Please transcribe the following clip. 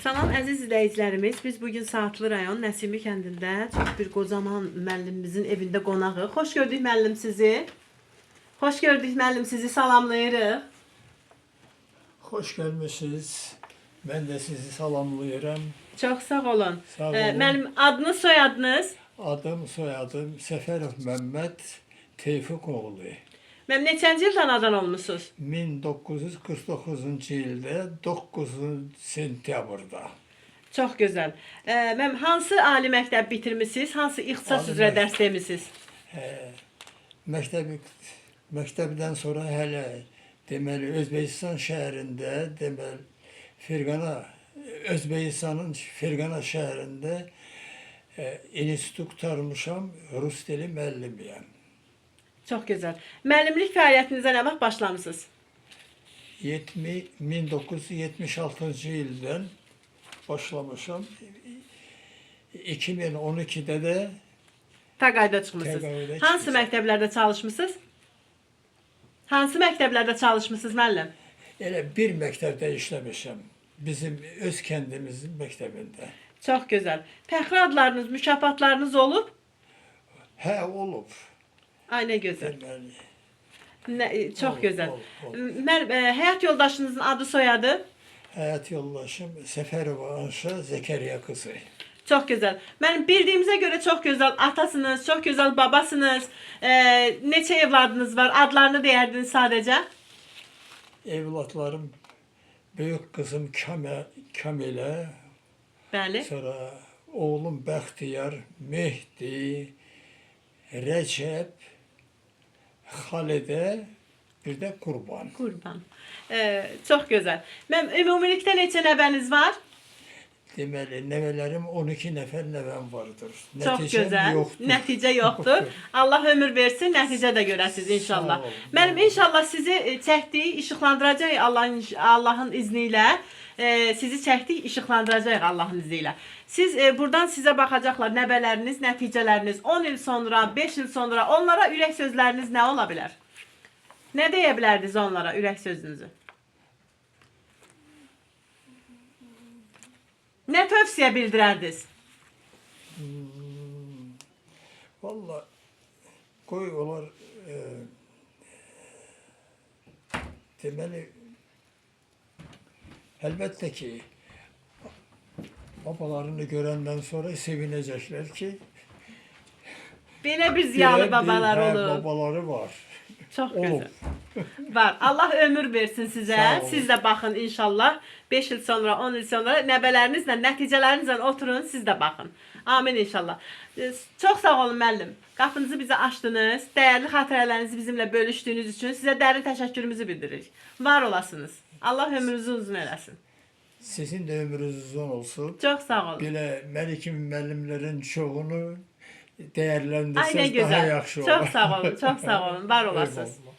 Salam əziz izləyicilərimiz, biz bugün Saatlı rayon Nəsimi kəndində çox bir qocaman müəllimimizin evində qonağıq. Xoş gördük müəllim sizi. Xoş gördük müəllim sizi, salamlayırıq. Hoş gelmişsiniz. Ben de sizi salamlayıram. Çox sağ olun. Sağ olun. Müəllim adınız, soyadınız? Adım, soyadım Səfərov Məhəmməd Tevfikoğlu. Müəllim neçənci ildə anadan olmusunuz? 1949-cu ildə 9 sentyabrda. Çox gözəl. Müəllim hansı ali məktəb bitirmisiniz? Hansı ixtisas Ali üzrə məktəb. dərs demisiniz? Məktəbdən sonra hələ deməli Özbəkistan şəhərində, deməli Özbəkistanın Fergana şəhərində institut qurtarmışam, rus dili müəllimiyəm. Çox gözəl. Müəllimlik fəaliyyətinizə nə vaxt başlamısınız? 1976-cı ildən başlamışam. 2012-də də Təqaüdə çıxmısınız. Təqaüdə Hansı çıxmışam. məktəblərdə çalışmısınız? Hansı məktəblərdə çalışmısınız müəllim? elə bir məktəbdə işləmişəm. Bizim öz kəndimizin məktəbində. Çox gözəl. Fəxri adlarınız, mükafatlarınız olub? Hə, olub. Ay nə gözəl. Deməli, Çox Olub, gözəl. olub. Həyat yoldaşınızın adı, soyadı? həyat yoldaşım Səfərova Anşa Zəkəriya qızı. Çox gözəl. Mənim bildiyimizə görə çox gözəl atasınız, çox gözəl babasınız. Neçə evladınız var? Adlarını deyərdiniz sadəcə. Evlatlarım, böyük qızım Kamilə, Bəli. sonra oğlum Bəxtiyar, Mehdi, Rəcəb, Xalidə, bir də Qurban. Qurban. Çox gözəl. Mənim ümumilikdə neçə nəvəniz var? Deməli, nəvələrim 12 nəfər nəvəm vardır. Çox gözəl. yoxdur. Nəticə yoxdur. Allah ömür versin, nəticə də görəsiniz inşallah. Sağ olun. Mənim inşallah sizi çəkdiyi işıqlandıracaq Allahın izni ilə. Sizi çəkdik, işıqlandıracaq Allahın izni ilə. Siz buradan sizə baxacaqlar nəvələriniz, nəticələriniz 10 il sonra, 5 il sonra onlara ürək sözləriniz nə ola bilər? Nə deyə bilərdiniz onlara ürək sözünüzü? Nə tövsiyə bildirərdiniz? Vallahi qoy olar deməli əlbəttə ki babalarını görəndən sonra sevinəcəklər ki Belə bir ziyalı belə babalar bir, olub. babaları var. Çox Olub. gözəl. Var. Allah ömür versin sizə. Sağ olun. Siz də baxın inşallah. 5 il sonra, 10 il sonra nəvələrinizlə, nəticələrinizlə oturun, siz də baxın. Amin inşallah. Çox sağ olun müəllim. Qapınızı bizə açdınız. Dəyərli xatirələrinizi bizimlə bölüşdüyünüz üçün sizə dərin təşəkkürümüzü bildiririk. Var olasınız. Allah ömrünüzü uzun eləsin. Sizin də ömrünüz uzun olsun. Çox sağ olun. Belə mənim kimi müəllimlərin çoxunu Ay nə dəyərləndirsəz daha gözəl. yaxşı olar. Çox sağ olun. Çox sağ olun. Var olasınız. Eyvallah.